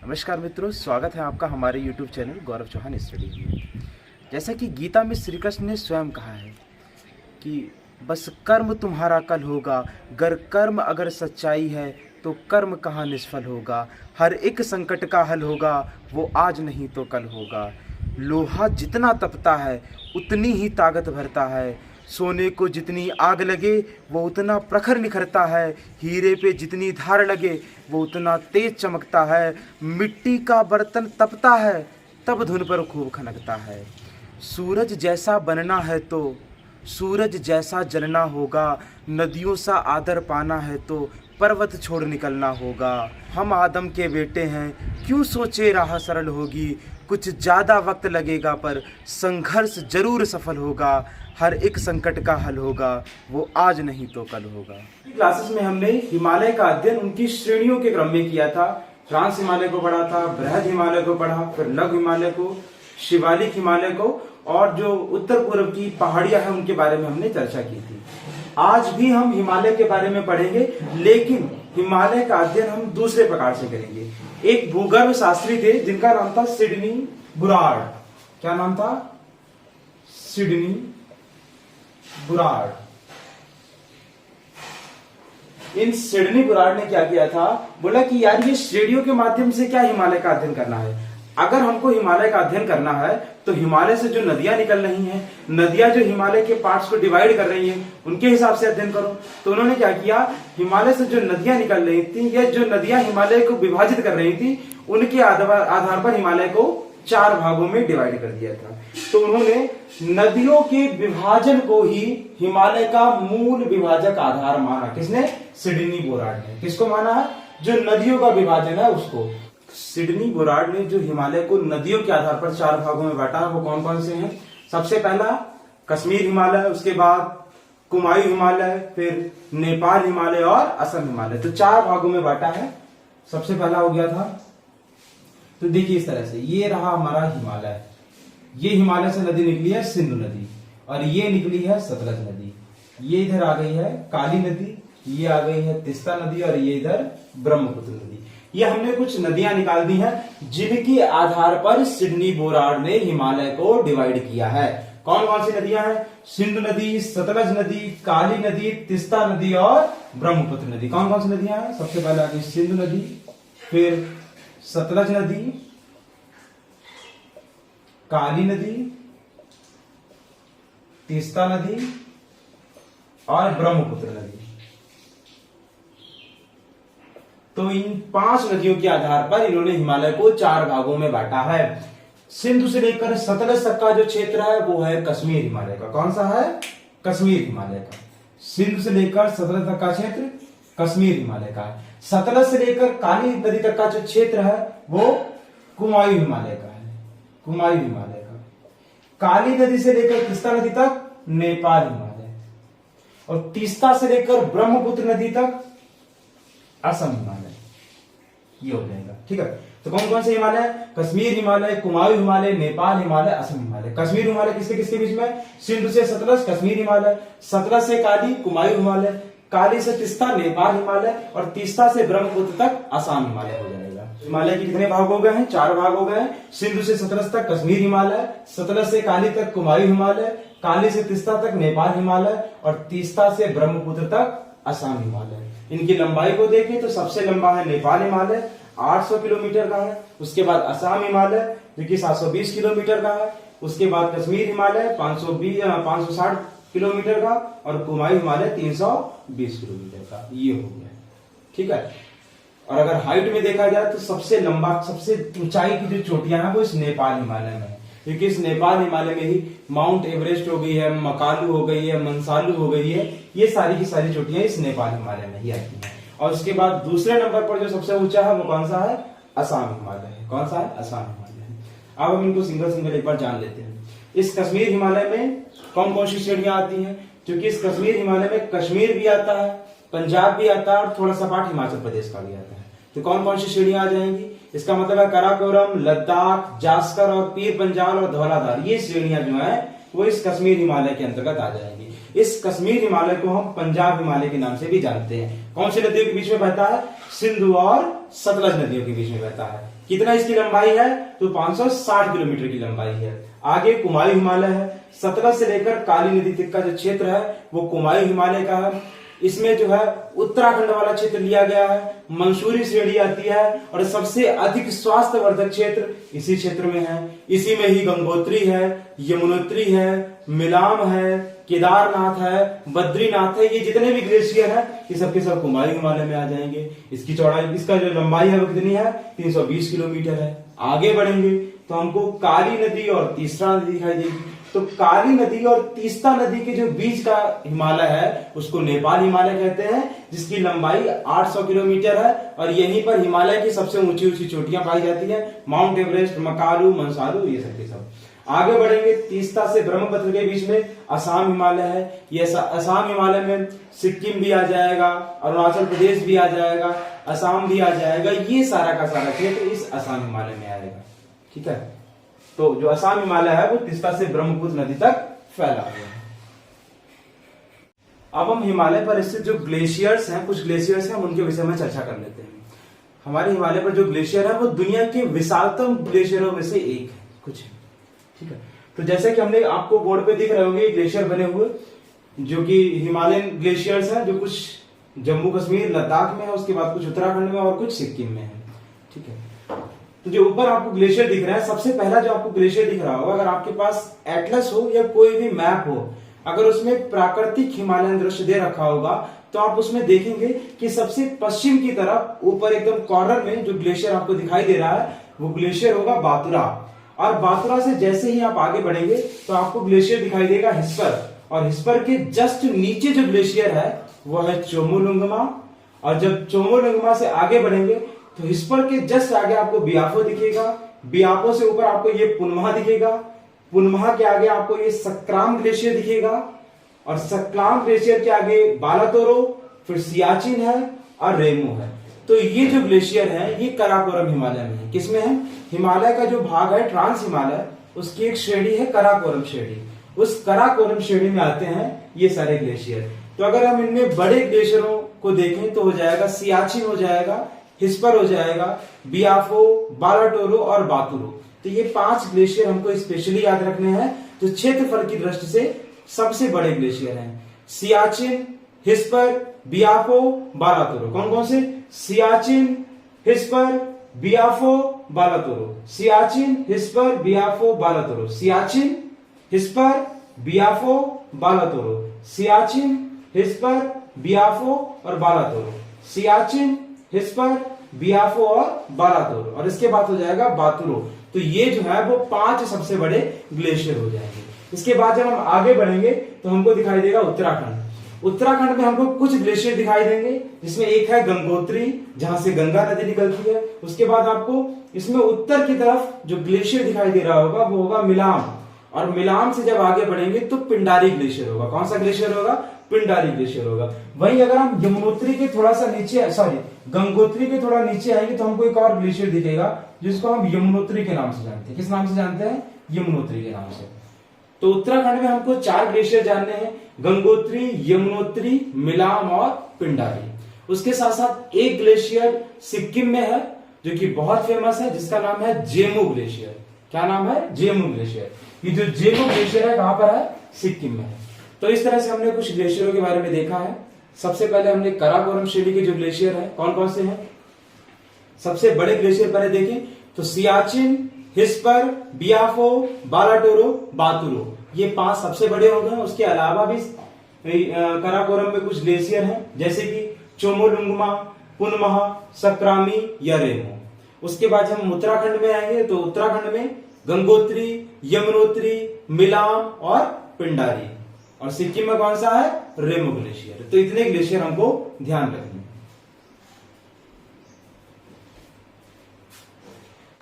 नमस्कार मित्रों, स्वागत है आपका हमारे YouTube चैनल गौरव चौहान स्टडी में। जैसा कि गीता में श्री कृष्ण ने स्वयं कहा है कि बस कर्म तुम्हारा कल होगा, कर्म अगर सच्चाई है तो कर्म कहाँ निष्फल होगा। हर एक संकट का हल होगा, वो आज नहीं तो कल होगा। लोहा जितना तपता है उतनी ही ताकत भरता है, सोने को जितनी आग लगे वो उतना प्रखर निखरता है, हीरे पे जितनी धार लगे वो उतना तेज चमकता है। मिट्टी का बर्तन तपता है तब धुन पर खूब खनकता है। सूरज जैसा बनना है तो सूरज जैसा जलना होगा, नदियों सा आदर पाना है तो पर्वत छोड़ निकलना होगा। हम आदम के बेटे हैं, क्यों सोचे राह सरल होगी, कुछ ज़्यादा वक्त लगेगा पर संघर्ष जरूर सफल होगा। हर एक संकट का हल होगा, वो आज नहीं तो कल होगा। क्लासेस में हमने हिमालय का अध्ययन उनकी श्रेणियों के क्रम में किया था। ट्रांस हिमालय को पढ़ा था, बृहद हिमालय को पढ़ा, फिर लघु हिमालय को, शिवालिक हिमालय को, और जो उत्तर पूर्व की पहाड़ियां हैं उनके बारे में हमने चर्चा की थी। आज भी हम हिमालय के बारे में पढ़ेंगे, लेकिन हिमालय का अध्ययन हम दूसरे प्रकार से करेंगे। एक भूगर्भ शास्त्री थे जिनका नाम था सिडनी बुराड़। क्या नाम था? सिडनी बुराड़। इन सिडनी बुराड़ ने क्या किया था, बोला कि यार ये श्रेणियों के माध्यम से क्या हिमालय का अध्ययन करना है। अगर हमको हिमालय का अध्ययन करना है तो हिमालय से जो नदियां निकल रही हैं, नदियां जो हिमालय के पार्ट्स को डिवाइड कर रही हैं, उनके हिसाब से अध्ययन करो। तो उन्होंने क्या किया, हिमालय से जो नदियां निकल रही थी या जो नदियां हिमालय को विभाजित कर रही थी, उनके आधार पर हिमालय को 4 भागों में डिवाइड कर दिया था। तो उन्होंने नदियों के विभाजन को ही हिमालय का मूल विभाजक आधार माना। किसने? सिडनी बुराड़ ने। किसको माना है? जो नदियों का विभाजन है उसको। सिडनी बुराड़ ने जो हिमालय को नदियों के आधार पर 4 भागों में बांटा, वो कौन कौन से हैं? सबसे पहला कश्मीर हिमालय, उसके बाद कुमायूं हिमालय, फिर नेपाल हिमालय और असम हिमालय। तो 4 भागों में बांटा है। सबसे पहला हो गया था, तो देखिए इस तरह से, ये रहा हमारा हिमालय। ये हिमालय से नदी निकली है सिंधु नदी, और ये निकली है सतलज नदी। ये इधर आ गई है काली नदी, ये आ गई है तीस्ता नदी, और ये इधर ब्रह्मपुत्र नदी। ये हमने कुछ नदियां निकाल दी हैं जिनके आधार पर सिडनी बुराड़ ने हिमालय को डिवाइड किया है। कौन कौन सी नदियां हैं? सिंधु नदी, सतलज नदी, काली नदी, तीस्ता नदी और ब्रह्मपुत्र नदी। कौन कौन सी नदियां हैं? सबसे पहले आ गई सिंधु नदी, फिर सतलज नदी, काली नदी, तीस्ता नदी और ब्रह्मपुत्र नदी। तो इन 5 नदियों के आधार पर इन्होंने हिमालय को 4 भागों में बांटा है। सिंधु से लेकर सतलज तक का जो क्षेत्र है वो है कश्मीर हिमालय का। कौन सा है? कश्मीर हिमालय का। सिंधु से लेकर सतलज तक का क्षेत्र कश्मीर हिमालय का है। सतलज से लेकर काली नदी तक का जो क्षेत्र है वो कुमायूं हिमालय का है, कुमायूं हिमालय का। काली नदी से लेकर तीस्ता नदी तक नेपाल हिमालय, और तीस्ता से लेकर ब्रह्मपुत्र नदी तक असम हिमालय। ये हो जाएगा, ठीक है। तो कौन कौन से हिमालय? कश्मीर हिमालय, कुमायूं हिमालय, नेपाल हिमालय, असम हिमालय। कश्मीर हिमालय किसके किसके बीच में? सिंधु से सतलज कश्मीर हिमालय, सतलज से काली कुमायूं हिमालय, काली से तीस्ता नेपाल हिमालय, और तीस्ता से ब्रह्मपुत्र तक असम हिमालय हो जाएगा। हिमालय के कितने भाग हो गए हैं? 4 भाग हो गए हैं। सिंधु से सतलज तक कश्मीर हिमालय, सतलज से काली तक कुमायूं हिमालय, काली से तीस्ता तक नेपाल हिमालय, और तीस्ता से ब्रह्मपुत्र तक असम हिमालय। इनकी लंबाई को देखें तो सबसे लंबा है नेपाल हिमालय, 800 किलोमीटर का है। उसके बाद असम हिमालय जो कि 720 किलोमीटर का है। उसके बाद कश्मीर हिमालय 560 किलोमीटर का, और कुमायूं हिमालय 320 किलोमीटर का। ये हो गया, ठीक है। और अगर हाइट में देखा जाए तो सबसे लंबा, सबसे ऊंचाई की जो चोटियां हैं वो इस नेपाल हिमालय में है, क्योंकि इस नेपाल हिमालय में ही माउंट एवरेस्ट हो गई है, मकालू हो गई है, मंसालू हो गई है। ये सारी की सारी चोटियां इस नेपाल हिमालय में ही आती हैं। और उसके बाद दूसरे नंबर पर जो सबसे ऊंचा है वो कौन सा है? असम हिमालय है। कौन सा है? असम हिमालय है। अब हम इनको सिंगल सिंगल एक बार जान लेते हैं। इस कश्मीर हिमालय में कौन कौन सी श्रेणियां आती हैं? क्योंकि इस कश्मीर हिमालय में कश्मीर भी आता है, पंजाब भी आता है, और थोड़ा सा पार्ट हिमाचल प्रदेश का भी आता है। तो कौन कौन सी श्रेणियां आ जाएंगी? इसका मतलब है काराकोरम, लद्दाख, जास्कर और पीर पंजाल और धौलाधार। ये श्रेणियां जो है वो इस कश्मीर हिमालय के अंतर्गत आ जाएंगी। इस कश्मीर हिमालय को हम पंजाब हिमालय के नाम से भी जानते हैं। कौन सी नदियों के बीच में बहता है? सिंधु और सतलज नदियों के बीच में बहता है। कितना इसकी लंबाई है? तो 560 किलोमीटर की लंबाई है। आगे कुमायूं हिमालय है। सतलज से लेकर काली नदी तक का जो क्षेत्र है वो कुमायूं हिमालय का है। इसमें जो है उत्तराखंड वाला क्षेत्र लिया गया है, मंसूरी श्रेणी आती है और सबसे अधिक स्वास्थ्य वर्धक क्षेत्र इसी क्षेत्र में है। इसी में ही गंगोत्री है, यमुनोत्री है, मिलाम है, केदारनाथ है, बद्रीनाथ है। ये जितने भी ग्लेशियर है ये सबके सब कुमायूं हिमालय में आ जाएंगे। इसकी चौड़ाई, इसका जो लंबाई है वो कितनी है? 320 किलोमीटर है। आगे बढ़ेंगे तो हमको काली नदी और तीस्ता नदी दिखाई देगी। तो काली नदी और तीस्ता नदी के जो बीच का हिमालय है उसको नेपाल हिमालय कहते हैं, जिसकी लंबाई 800 किलोमीटर है और यहीं पर हिमालय की सबसे ऊंची ऊंची चोटियां पाई जाती है, माउंट एवरेस्ट, मकालू, मंसालू, ये सब के सब। आगे बढ़ेंगे, तीस्ता से ब्रह्मपुत्र के बीच में असम हिमालय है। ये असम हिमालय में सिक्किम भी आ जाएगा, अरुणाचल प्रदेश भी आ जाएगा, असम भी आ जाएगा। ये सारा का सारा क्षेत्र इस असम हिमालय में आएगा। ठीक है, तो जो असम हिमालय है वो तीस्ता से ब्रह्मपुत्र नदी तक फैला हुआ है। अब हम हिमालय पर स्थित जो ग्लेशियर्स हैं, कुछ ग्लेशियर्स हैं, उनके विषय में चर्चा कर लेते हैं। हमारे हिमालय पर जो ग्लेशियर है वो दुनिया के विशालतम ग्लेशियरों में से एक है, कुछ है। ठीक है, तो जैसे कि हमने आपको बोर्ड पे दिख रहे होंगे ग्लेशियर बने हुए, जो कि हिमालयन ग्लेशियर्स हैं, जो कुछ जम्मू कश्मीर लद्दाख में है, उसके बाद कुछ उत्तराखंड में और कुछ सिक्किम में है। ठीक है, तो जो ऊपर आपको ग्लेशियर दिख रहा है, सबसे पहला जो आपको ग्लेशियर दिख रहा होगा, अगर आपके पास एटलस हो या कोई भी मैप हो, अगर उसमें प्राकृतिक हिमालयन दृश्य दे रखा होगा तो आप उसमें देखेंगे कि सबसे पश्चिम की तरफ ऊपर एकदम कॉर्नर में जो ग्लेशियर आपको दिखाई दे रहा है वो ग्लेशियर होगा बातुरा। और बातुरा से जैसे ही आप आगे बढ़ेंगे तो आपको ग्लेशियर दिखाई देगा हिस्पर, और हिस्पर के जस्ट नीचे जो ग्लेशियर है वो है चोमोलुंगमा। और जब चोमोलुंगमा से आगे बढ़ेंगे तो हिस्पर के जस्ट आगे आपको बियाफो दिखेगा, बियाफो से ऊपर आपको ये पुनमहा दिखेगा, पुनमहा के आगे आपको ये सक्राम ग्लेशियर दिखेगा, और सक्राम ग्लेशियर के आगे बालातोरो, फिर सियाचिन है और रेमो है। तो ये जो ग्लेशियर है ये कराकोरम हिमालय में है। किसमें है? हिमालय का जो भाग है ट्रांस हिमालय, उसकी एक श्रेणी है कराकोरम श्रेणी। उस कराकोरम श्रेणी में आते हैं ये सारे ग्लेशियर। तो अगर हम इनमें बड़े ग्लेशियरों को देखें तो हो जाएगा सियाचिन, हो जाएगा हिस्पर, हो जाएगा बियाफो, बालाटोरो और बातुरो। तो ये 5 ग्लेशियर हमको स्पेशली याद रखने हैं जो क्षेत्रफल की दृष्टि से सबसे बड़े ग्लेशियर हैं। सियाचिन, हिस्पर, बियाफो, बालातोरो। कौन कौन से? सियाचिन, हिस्पर, बियाफो, बालातोरो। सियाचिन, हिस्पर, बियाफो, बालातोरो। सियाचिन, हिस्पर, बियाफो, बालातोरो। सियाचिन, हिस्पर, बियाफो और बालातोरो। सियाचिन, हिस्पर, बियाफो और बालातोरो। और इसके बाद हो जाएगा बातुरो। तो ये जो है वो 5 सबसे बड़े ग्लेशियर हो जाएंगे। इसके बाद जब हम आगे बढ़ेंगे तो हमको दिखाई देगा उत्तराखंड। उत्तराखंड में हमको कुछ ग्लेशियर दिखाई देंगे, जिसमें एक है गंगोत्री, जहां से गंगा नदी निकलती है। उसके बाद आपको इसमें उत्तर की तरफ जो ग्लेशियर दिखाई दे रहा होगा वो होगा मिलाम, और मिलाम से जब आगे बढ़ेंगे तो पिंडारी ग्लेशियर होगा। कौन सा ग्लेशियर होगा? पिंडारी ग्लेशियर होगा। वहीं अगर हम यमुनोत्री के थोड़ा सा नीचे, सॉरी गंगोत्री के थोड़ा नीचे आएंगे तो हमको एक और ग्लेशियर दिखेगा जिसको हम यमुनोत्री के नाम से जानते हैं। किस नाम से जानते हैं? यमुनोत्री के नाम से। तो उत्तराखंड में हमको 4 ग्लेशियर जानने हैं, गंगोत्री, यमुनोत्री, मिलाम और पिंडारी। उसके साथ साथ एक ग्लेशियर सिक्किम में है जो कि बहुत फेमस है, जिसका नाम है जेमू ग्लेशियर। क्या नाम है? जेमू ग्लेशियर। ये जो जेमू ग्लेशियर है कहां पर है? सिक्किम में है। तो इस तरह से हमने कुछ ग्लेशियरों के बारे में देखा है। सबसे पहले हमने कराकोरम श्रेणी के जो ग्लेशियर है कौन कौन से हैं। सबसे बड़े ग्लेशियर पहले देखें तो सियाचिन, हिस्पर, बियाफो, बालाटोरो, बातुरो, ये 5 सबसे बड़े हो गए। उसके अलावा भी कराकोरम में कुछ ग्लेशियर हैं, जैसे कि चोमोलुंगमा, पुनमहा, सक्रामी या रेमो। उसके बाद हम उत्तराखंड में आएंगे तो उत्तराखंड में गंगोत्री, यमुनोत्री, मिलाम और पिंडारी, और सिक्किम में कौन सा है? रेमो ग्लेशियर। तो इतने ग्लेशियर हमको ध्यान रखने।